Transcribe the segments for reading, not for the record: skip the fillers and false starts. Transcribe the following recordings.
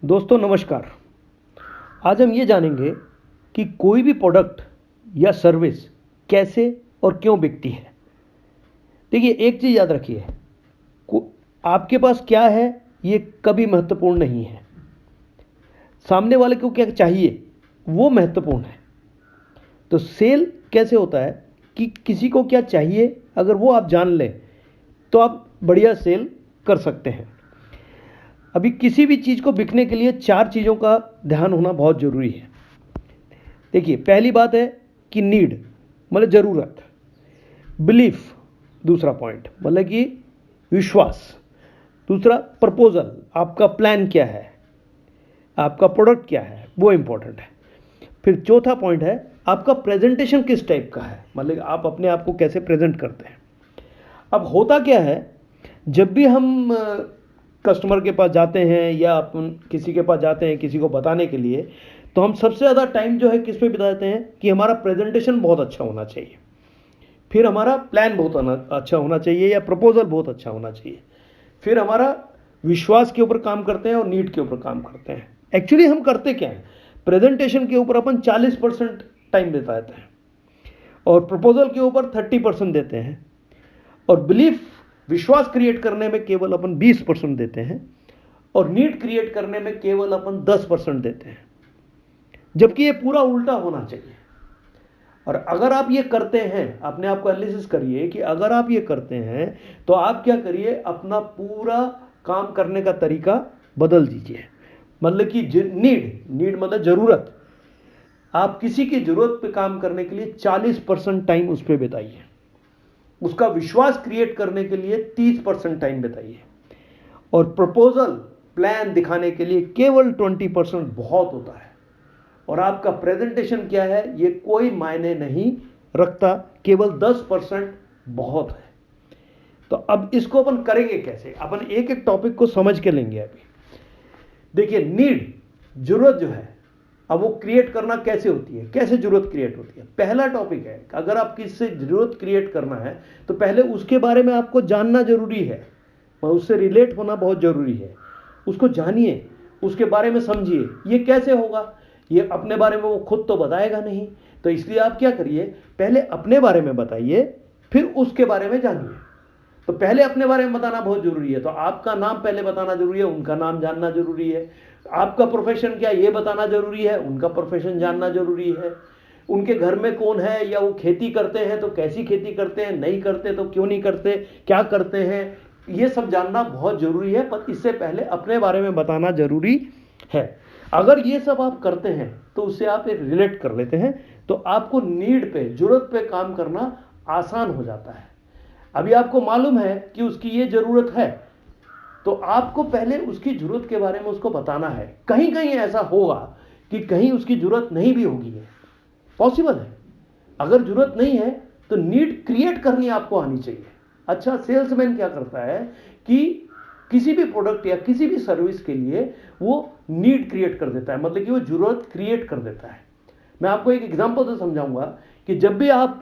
दोस्तों नमस्कार। आज हम ये जानेंगे कि कोई भी प्रोडक्ट या सर्विस कैसे और क्यों बिकती है। देखिए, एक चीज़ याद रखिए, आपके पास क्या है ये कभी महत्वपूर्ण नहीं है, सामने वाले को क्या चाहिए वो महत्वपूर्ण है। तो सेल कैसे होता है कि किसी को क्या चाहिए, अगर वो आप जान लें तो आप बढ़िया सेल कर सकते हैं। अभी किसी भी चीज़ को बिकने के लिए 4 चीज़ों का ध्यान होना बहुत ज़रूरी है। देखिए, पहली बात है कि नीड मतलब ज़रूरत, बिलीफ दूसरा पॉइंट मतलब कि विश्वास, दूसरा प्रपोजल, आपका प्लान क्या है, आपका प्रोडक्ट क्या है वो इम्पोर्टेंट है। फिर चौथा पॉइंट है आपका प्रेजेंटेशन किस टाइप का है, मतलब आप अपने आप को कैसे प्रेजेंट करते हैं। अब होता क्या है, जब भी हम कस्टमर के पास जाते हैं या अपन किसी के पास जाते हैं किसी को बताने के लिए, तो हम सबसे ज़्यादा टाइम जो है किस पे बिताते हैं कि हमारा प्रेजेंटेशन बहुत अच्छा होना चाहिए, फिर हमारा प्लान बहुत अच्छा होना चाहिए या प्रपोजल बहुत अच्छा होना चाहिए, फिर हमारा विश्वास के ऊपर काम करते हैं और नीड के ऊपर काम करते हैं। एक्चुअली हम करते क्या हैं, प्रेजेंटेशन के ऊपर अपन 40% टाइम बिताते हैं और प्रपोजल के ऊपर 30% देते हैं और बिलीफ विश्वास क्रिएट करने में केवल अपन 20% देते हैं और नीड क्रिएट करने में केवल अपन 10% देते हैं, जबकि ये पूरा उल्टा होना चाहिए। और अगर आप ये करते हैं, अपने आप को एनालिसिस करिए कि अगर आप ये करते हैं तो आप क्या करिए, अपना पूरा काम करने का तरीका बदल दीजिए। मतलब कि नीड मतलब ज़रूरत, आप किसी की ज़रूरत पे काम करने के लिए 40% टाइम उस पर बिताइए, उसका विश्वास क्रिएट करने के लिए 30% टाइम बिताइए और प्रपोजल प्लान दिखाने के लिए केवल 20% बहुत होता है। और आपका प्रेजेंटेशन क्या है ये कोई मायने नहीं रखता, केवल 10% बहुत है। तो अब इसको अपन करेंगे कैसे, अपन एक एक टॉपिक को समझ के लेंगे। अभी देखिए, नीड जरूरत जो है, अब वो क्रिएट करना कैसे होती है, कैसे जरूरत क्रिएट होती है। पहला टॉपिक है, अगर आप किससे जरूरत क्रिएट करना है तो पहले उसके बारे में आपको जानना जरूरी है, उससे रिलेट होना बहुत जरूरी है। उसको जानिए, उसके बारे में समझिए। ये कैसे होगा, ये अपने बारे में वो खुद तो बताएगा नहीं, तो इसलिए आप क्या करिए, पहले अपने बारे में बताइए फिर उसके बारे में जानिए। तो पहले अपने बारे में बताना बहुत जरूरी है, तो आपका नाम पहले बताना जरूरी है, उनका नाम जानना जरूरी है। आपका प्रोफेशन क्या ये बताना जरूरी है, उनका प्रोफेशन जानना जरूरी है। उनके घर में कौन है, या वो खेती करते हैं तो कैसी खेती करते हैं, नहीं करते तो क्यों नहीं करते, क्या करते हैं, ये सब जानना बहुत जरूरी है। पर इससे पहले अपने बारे में बताना जरूरी है। अगर ये सब आप करते हैं तो उससे आप एक रिलेट कर लेते हैं, तो आपको नीड पे, जरूरत पे काम करना आसान हो जाता है। अभी आपको मालूम है कि उसकी ये जरूरत है, तो आपको पहले उसकी जरूरत के बारे में उसको बताना है। कहीं कहीं ऐसा होगा कि कहीं उसकी जरूरत नहीं भी होगी, है पॉसिबल है। अगर जरूरत नहीं है तो नीड क्रिएट करनी आपको आनी चाहिए। अच्छा सेल्समैन क्या करता है कि किसी भी प्रोडक्ट या किसी भी सर्विस के लिए वो नीड क्रिएट कर देता है, मतलब कि वो जरूरत क्रिएट कर देता है। मैं आपको एक एग्जांपल से समझाऊंगा कि जब भी आप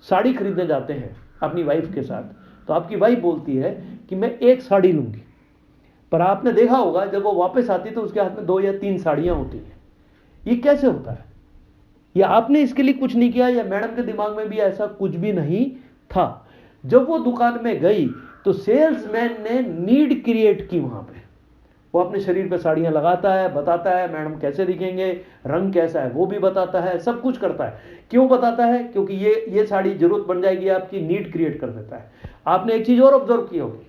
साड़ी खरीदने जाते हैं अपनी वाइफ के साथ, तो आपकी वाइफ बोलती है कि मैं एक साड़ी लूंगी, पर आपने देखा होगा जब वो वापस आती है तो उसके हाथ में 2 या 3 साड़ियां होती हैं। ये कैसे होता है, या आपने इसके लिए कुछ नहीं किया, या मैडम के दिमाग में भी ऐसा कुछ भी नहीं था। जब वो दुकान में गई तो सेल्समैन ने नीड क्रिएट की वहां पे। वो अपने शरीर पे साड़ियां लगाता है, बताता है मैडम कैसे दिखेंगे, रंग कैसा है वो भी बताता है, सब कुछ करता है। क्यों बताता है, क्योंकि ये साड़ी जरूरत बन जाएगी आपकी, नीड क्रिएट कर देता है। आपने एक चीज और ऑब्जर्व की होगी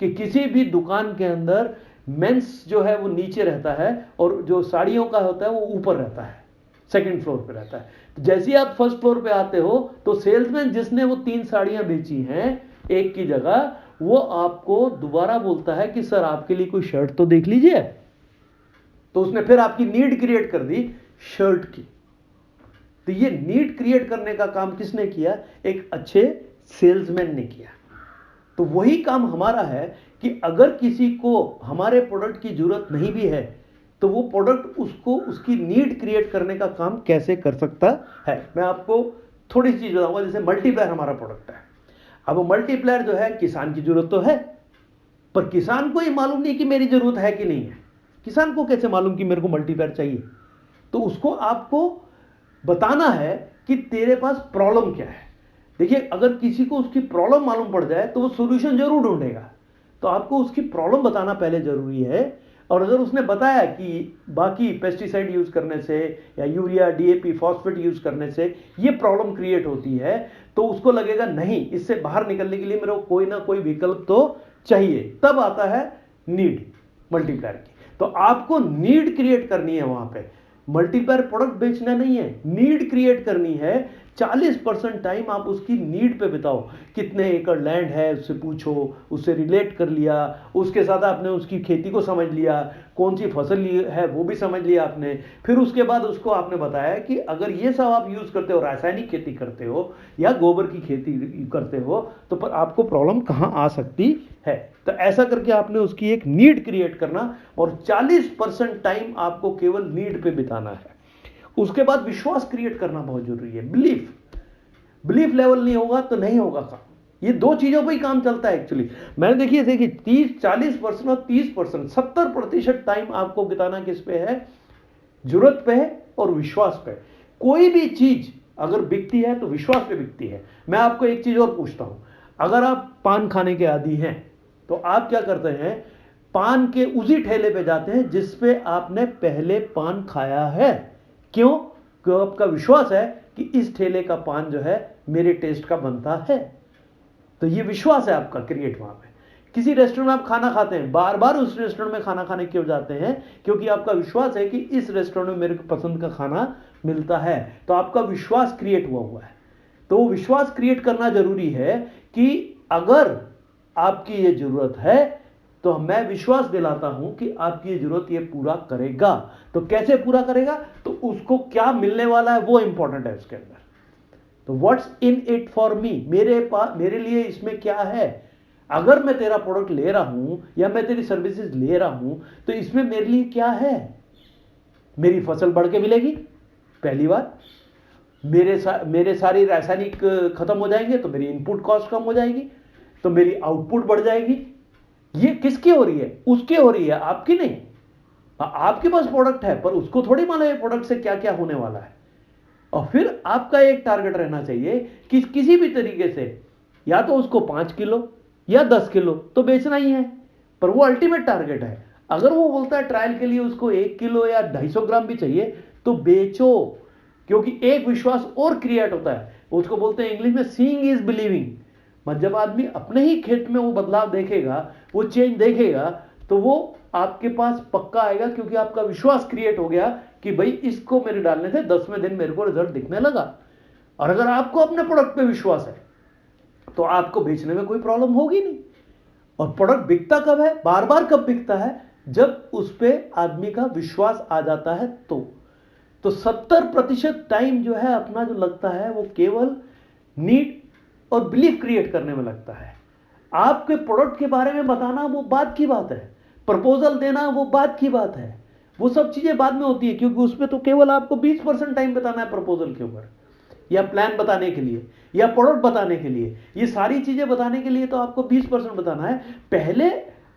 कि किसी भी दुकान के अंदर मेंस जो है वो नीचे रहता है और जो साड़ियों का होता है वो ऊपर रहता है, सेकंड फ्लोर पे रहता है। तो जैसे ही आप फर्स्ट फ्लोर पे आते हो तो सेल्समैन जिसने वो 3 साड़ियां बेची हैं एक की जगह, वो आपको दोबारा बोलता है कि सर आपके लिए कोई शर्ट तो देख लीजिए। तो उसने फिर आपकी नीड क्रिएट कर दी शर्ट की। तो ये नीड क्रिएट करने का काम किसने किया, एक अच्छे सेल्समैन ने किया। तो वही काम हमारा है कि अगर किसी को हमारे प्रोडक्ट की जरूरत नहीं भी है तो वो प्रोडक्ट उसको उसकी नीड क्रिएट करने का काम कैसे कर सकता है। मैं आपको थोड़ी सी चीज बताऊंगा। जैसे मल्टीप्लायर हमारा प्रोडक्ट है। अब वो मल्टीप्लायर जो है, किसान की जरूरत तो है, पर किसान को ये मालूम नहीं कि मेरी जरूरत है कि नहीं है। किसान को कैसे मालूम कि मेरे को मल्टीप्लायर चाहिए? तो उसको आपको बताना है कि तेरे पास प्रॉब्लम क्या है। देखिए, अगर किसी को उसकी प्रॉब्लम मालूम पड़ जाए तो वो सॉल्यूशन जरूर ढूंढेगा। तो आपको उसकी प्रॉब्लम बताना पहले जरूरी है। और अगर उसने बताया कि बाकी पेस्टिसाइड यूज करने से या यूरिया, डीएपी, फॉस्फेट यूज करने से ये प्रॉब्लम क्रिएट होती है, तो उसको लगेगा नहीं, इससे बाहर निकलने के लिए मेरे को कोई ना कोई विकल्प तो चाहिए। तब आता है नीड मल्टीप्लायर की। तो आपको नीड क्रिएट करनी है वहां पे। मल्टीप्लायर प्रोडक्ट बेचना नहीं है, नीड क्रिएट करनी है। 40% टाइम आप उसकी नीड पे बिताओ। कितने एकड़ लैंड है उससे पूछो, उससे रिलेट कर लिया, उसके साथ आपने उसकी खेती को समझ लिया, कौन सी फसल है वो भी समझ लिया आपने। फिर उसके बाद उसको आपने बताया कि अगर ये सब आप यूज करते हो, रासायनिक खेती करते हो या गोबर की खेती करते हो, तो पर आपको प्रॉब्लम कहां आ सकती है। तो ऐसा करके आपने उसकी एक नीड क्रिएट करना, और 40% टाइम आपको केवल नीड पे बिताना है। उसके बाद विश्वास क्रिएट करना बहुत जरूरी है। बिलीफ लेवल नहीं होगा तो नहीं होगा काम। ये दो चीजों पर ही काम चलता है एक्चुअली। मैंने देखिए 30-40% और 30%, 70% टाइम आपको बिताना किस पे है? जरूरत पे है और विश्वास पे। कोई भी चीज अगर बिकती है तो विश्वास पे बिकती है। मैं आपको एक चीज और पूछता हूं, अगर आप पान खाने के आदी हैं तो आप क्या करते हैं? पान के उसी ठेले पे जाते हैं जिस पे आपने पहले पान खाया है। क्यों? क्योंकि आपका विश्वास है कि इस ठेले का पान जो है मेरे टेस्ट का बनता है। तो ये विश्वास है आपका क्रिएट वहां पे। किसी रेस्टोरेंट में आप खाना खाते हैं, बार बार उस रेस्टोरेंट में खाना खाने क्यों जाते हैं? क्योंकि आपका विश्वास है कि इस रेस्टोरेंट में मेरे को पसंद का खाना मिलता है। तो आपका विश्वास क्रिएट हुआ है। तो वो विश्वास क्रिएट करना जरूरी है कि अगर आपकी ये जरूरत है तो मैं विश्वास दिलाता हूं कि आपकी ये जरूरत ये पूरा करेगा। तो कैसे पूरा करेगा? तो उसको क्या मिलने वाला है वो इंपॉर्टेंट है उसके अंदर। तो what's in it for me, मेरे लिए इसमें क्या है? अगर मैं तेरा प्रोडक्ट ले रहा हूं या मैं तेरी सर्विसेज ले रहा हूं तो इसमें मेरे लिए क्या है? मेरी फसल बढ़ के मिलेगी, पहली बात। मेरे सारी रासायनिक खत्म हो जाएंगे तो मेरी इनपुट कॉस्ट कम हो जाएगी, तो मेरी आउटपुट बढ़ जाएगी। ये किसकी हो रही है? उसकी हो रही है, आपकी नहीं। आपके पास प्रोडक्ट है पर उसको थोड़ी मालूम है प्रोडक्ट से क्या क्या होने वाला है। और फिर आपका एक टारगेट रहना चाहिए कि किसी भी तरीके से या तो उसको 5 किलो या 10 किलो तो बेचना ही है, पर वो अल्टीमेट टारगेट है। अगर वो बोलता है ट्रायल के लिए उसको 1 किलो या 250 ग्राम भी चाहिए तो बेचो। क्योंकि एक विश्वास और क्रिएट होता है, उसको बोलते हैं इंग्लिश में सीइंग इज बिलीविंग। मतलब जब आदमी अपने ही खेत में वो बदलाव देखेगा, वो चेंज देखेगा, तो वो आपके पास पक्का आएगा। क्योंकि आपका विश्वास क्रिएट हो गया कि भाई इसको मेरे डालने से 10वें दिन मेरे को रिजल्ट दिखने लगा। और अगर आपको अपने प्रोडक्ट पे विश्वास है तो आपको बेचने में कोई प्रॉब्लम होगी नहीं। और प्रोडक्ट बिकता कब है, बार बार कब बिकता है? जब उस पर आदमी का विश्वास आ जाता है। तो 70% टाइम जो है अपना जो लगता है वो केवल नीड और बिलीफ क्रिएट करने में लगता है। आपके प्रोडक्ट के बारे में बताना वो बात की बात है, प्रपोजल देना वो बात की बात है, वो सब चीजें बाद में होती है। क्योंकि उसमें तो केवल आपको 20% टाइम बताना है प्रपोजल के ऊपर, या प्लान बताने के लिए, या प्रोडक्ट बताने के लिए। ये सारी चीजें बताने के लिए तो आपको 20% बताना है। पहले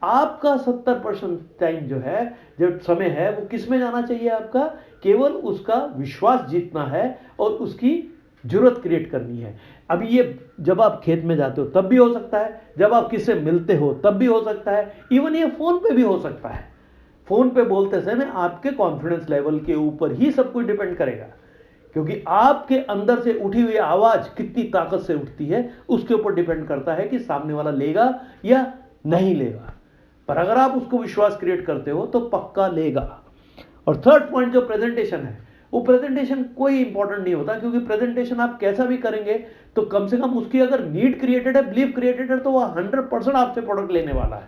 आपका 70% टाइम जो है, जो समय है, वो किस में जाना चाहिए? आपका केवल उसका विश्वास जीतना है और उसकी जरूरत क्रिएट करनी है। अभी ये जब आप खेत में जाते हो तब भी हो सकता है, जब आप किससे मिलते हो तब भी हो सकता है, इवन ये फोन पे भी हो सकता है। फोन पे बोलते समय आपके कॉन्फिडेंस लेवल के ऊपर ही सब कुछ डिपेंड करेगा। क्योंकि आपके अंदर से उठी हुई आवाज कितनी ताकत से उठती है उसके ऊपर डिपेंड करता है कि सामने वाला लेगा या नहीं लेगा। पर अगर आप उसको विश्वास क्रिएट करते हो तो पक्का लेगा। और थर्ड पॉइंट जो प्रेजेंटेशन है, वो प्रेजेंटेशन कोई इंपॉर्टेंट नहीं होता। क्योंकि प्रेजेंटेशन आप कैसा भी करेंगे तो कम से कम उसकी अगर नीड क्रिएटेड है, बिलीफ क्रिएटेड है, तो वह 100% आपसे प्रोडक्ट लेने वाला है।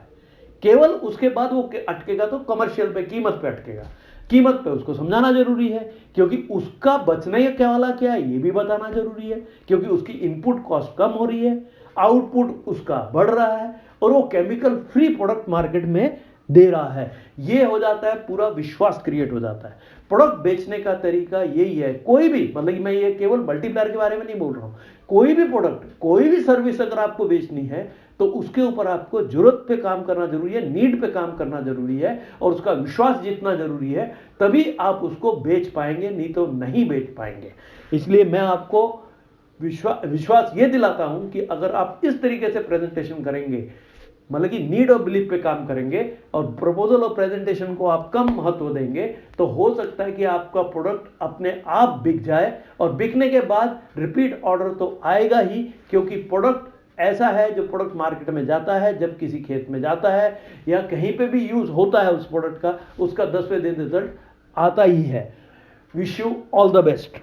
केवल उसके बाद वो अटकेगा तो कमर्शियल पे, कीमत पे अटकेगा। कीमत पे उसको समझाना जरूरी है, क्योंकि उसका बचने क्या वाला क्या है ये भी बताना जरूरी है। क्योंकि उसकी इनपुट कॉस्ट कम हो रही है, आउटपुट उसका बढ़ रहा है, और वो केमिकल फ्री प्रोडक्ट मार्केट में दे रहा है। ये हो जाता है, पूरा विश्वास क्रिएट हो जाता है। प्रोडक्ट बेचने का तरीका यही है। कोई भी, मतलब मैं ये केवल मल्टीप्लायर के बारे में नहीं बोल रहा हूं, कोई भी प्रोडक्ट, कोई भी सर्विस अगर आपको बेचनी है तो उसके ऊपर आपको जरूरत पे काम करना जरूरी है, नीड पे काम करना जरूरी है और उसका विश्वास जीतना जरूरी है, तभी आप उसको बेच पाएंगे, नहीं तो नहीं बेच पाएंगे। इसलिए मैं आपको विश्वास ये दिलाता हूं कि अगर आप इस तरीके से प्रेजेंटेशन करेंगे, मतलब कि नीड और बिलीफ पे काम करेंगे और प्रपोजल और प्रेजेंटेशन को आप कम महत्व देंगे, तो हो सकता है कि आपका प्रोडक्ट अपने आप बिक जाए और बिकने के बाद रिपीट ऑर्डर तो आएगा ही, क्योंकि प्रोडक्ट ऐसा है जो प्रोडक्ट मार्केट में जाता है, जब किसी खेत में जाता है या कहीं पे भी यूज होता है उस प्रोडक्ट का, उसका 10वें दिन रिजल्ट आता ही है। Wish you all the best.